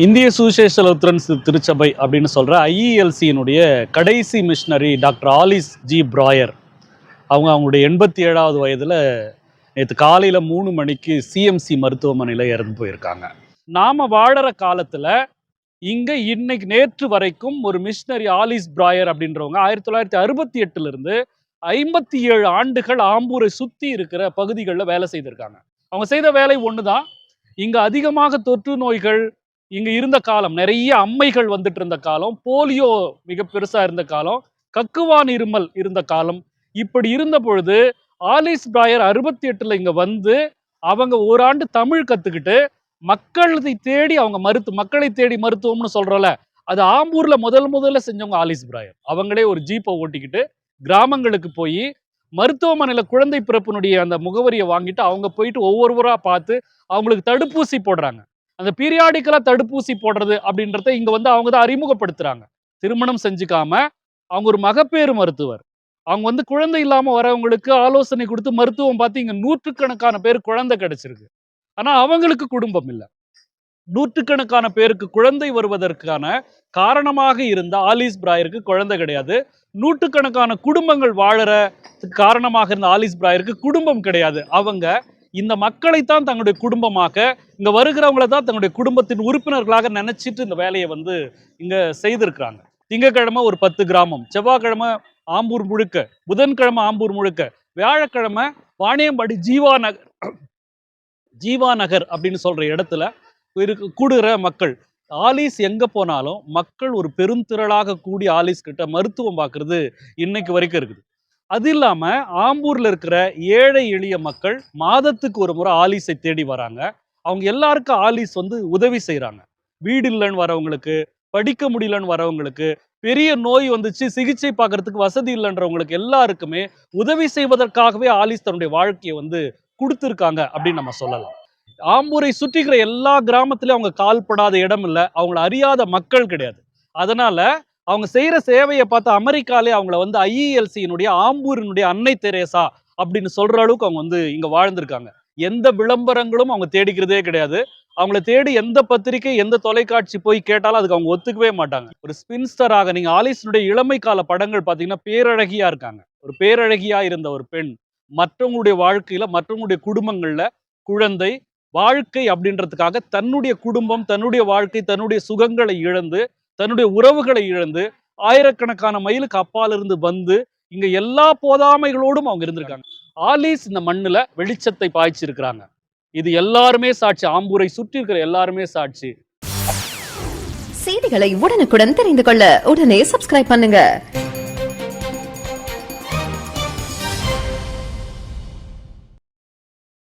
இந்திய சுவிசேஷ லுத்தரன் திருச்சபை அப்படின்னு சொல்கிற ஐஇஎல்சியினுடைய கடைசி missionary doctor Alice G fryer அவங்களுடைய 87வது வயதில் நேற்று காலையில் 3 மணிக்கு சிஎம்சி மருத்துவமனையில் இறந்து போயிருக்காங்க. நாம் வாழற காலத்தில் இங்கே இன்னைக்கு நேற்று வரைக்கும் ஒரு மிஷனரி ஆலிஸ் பிராயர் அப்படின்றவங்க 1968 57 ஆண்டுகள் ஆம்பூரை சுற்றி இருக்கிற பகுதிகளில் வேலை செய்திருக்காங்க. அவங்க செய்த வேலை ஒன்று தான். இங்கே அதிகமாக தொற்று நோய்கள் இங்க இருந்த காலம், நிறைய அம்மைகள் வந்துட்டு இருந்த காலம், போலியோ மிக பெருசா இருந்த காலம், கக்குவான் இருமல் இருந்த காலம். இப்படி இருந்த பொழுது ஆலிஸ் பிராயர் 68 இங்க வந்து அவங்க ஓராண்டு தமிழ் கத்துக்கிட்டு மக்களை தேடி அவங்க மக்களை தேடி மருத்துவம்னு சொல்றோம்ல, அது ஆம்பூர்ல முதல்ல செஞ்சவங்க ஆலிஸ் பிராயர். அவங்களே ஒரு ஜீப்பை ஓட்டிக்கிட்டு கிராமங்களுக்கு போய் மருத்துவமனையில குழந்தை பிறப்பினுடைய அந்த முகவரியை வாங்கிட்டு அவங்க போயிட்டு ஒவ்வொருவரா பார்த்து அவங்களுக்கு தடுப்பூசி போடுறாங்க. அந்த பீரியாடிக்கலா தடுப்பூசி போடுறது அப்படின்றத இங்க வந்து அவங்க தான் அறிமுகப்படுத்துறாங்க. திருமணம் செஞ்சுக்காம அவங்க ஒரு மகப்பேறு மருத்துவர். அவங்க வந்து குழந்தை இல்லாம வரவங்களுக்கு ஆலோசனை கொடுத்து மருத்துவம் பார்த்து இங்க நூற்றுக்கணக்கான பேர் குழந்தை கிடைச்சிருக்கு. ஆனா அவங்களுக்கு குடும்பம் இல்லை. நூற்றுக்கணக்கான பேருக்கு குழந்தை வருவதற்கான காரணமாக இருந்த ஆலிஸ் பிராயருக்கு குழந்தை கிடையாது. நூற்றுக்கணக்கான குடும்பங்கள் வாழற காரணமாக இருந்த ஆலிஸ் பிராயருக்கு குடும்பம் கிடையாது. அவங்க இந்த மக்களைத்தான் தங்களுடைய குடும்பமாக, இங்க வருகிறவங்களை தான் தங்களுடைய குடும்பத்தின் உறுப்பினர்களாக நினைச்சிட்டு இந்த வேலையை வந்து இங்க செய்திருக்கிறாங்க. திங்கக்கிழமை ஒரு 10 கிராமம், செவ்வாய்க்கிழமை ஆம்பூர் முழுக்க, புதன்கிழமை ஆம்பூர் முழுக்க, வியாழக்கிழமை வாணியம்பாடி ஜீவா நகர் அப்படின்னு சொல்ற இடத்துல கூடுகிற மக்கள். ஆலிஸ் எங்க போனாலும் மக்கள் ஒரு பெருந்திரளாக கூடி ஆலிஸ் கிட்ட மருத்துவம் பார்க்கறது இன்னைக்கு வரைக்கும் இருக்குது. அது இல்லாம ஆம்பூர்ல இருக்கிற ஏழை எளிய மக்கள் மாதத்துக்கு ஒரு முறை ஆலிஸை தேடி வராங்க. அவங்க எல்லாருக்கும் ஆலிஸ் வந்து உதவி செய்யறாங்க. வீடு இல்லைன்னு வரவங்களுக்கு, படிக்க முடியலன்னு வரவங்களுக்கு, பெரிய நோய் வந்துச்சு சிகிச்சை பார்க்கறதுக்கு வசதி இல்லைன்றவங்களுக்கு எல்லாருக்குமே உதவி செய்வதற்காகவே ஆலிஸ் தன்னுடைய வாழ்க்கையை வந்து கொடுத்துருக்காங்க அப்படின்னு நம்ம சொல்லலாம். ஆம்பூரை சுற்றிக்கிற எல்லா கிராமத்திலயும் அவங்க கால்படாத இடம் இல்லை, அவங்களை அறியாத மக்கள் கிடையாது. அதனால அவங்க செய்யற சேவையை பார்த்து அமெரிக்காலே அவங்கள வந்து ஐஇஎல்சியினுடைய ஆம்பூரினுடைய அன்னை தெரேசா அப்படின்னு சொல்ற அளவுக்கு அவங்க வந்து இங்க வாழ்ந்திருக்காங்க. எந்த விளம்பரங்களும் அவங்க தேடிக்கிறதே கிடையாது. அவங்கள தேடி எந்த பத்திரிகை எந்த தொலைக்காட்சி போய் கேட்டாலும் அதுக்கு அவங்க ஒத்துக்கவே மாட்டாங்க. ஒரு ஸ்பின்ஸ்டராக நீங்க ஆலிஸினுடைய இளமை கால படங்கள் பார்த்தீங்கன்னா பேரழகியா இருக்காங்க. ஒரு பேரழகியா இருந்த ஒரு பெண் மற்றவங்களுடைய வாழ்க்கையில மற்றவங்களுடைய குடும்பங்கள்ல குழந்தை வாழ்க்கை அப்படின்றதுக்காக தன்னுடைய குடும்பம் தன்னுடைய வாழ்க்கை தன்னுடைய சுகங்களை இழந்து தன்னுடைய உறவுகளை இழந்து ஆயிரக்கணக்கான மைலுக்கு அப்பால் இருந்து வந்து இங்க எல்லா போதாமைகளோடும் அவங்க இருந்திருக்காங்க. ஆலிஸ் இந்த மண்ணுல வெளிச்சத்தை பாய்ச்சிருக்கிறாங்க. இது எல்லாருமே சாட்சி. ஆம்பூரை சுற்றி இருக்கிற எல்லாருமே சாட்சி. செய்திகளை உடனுக்குடன் தெரிந்து கொள்ள உடனே சப்ஸ்கிரைப் பண்ணுங்க.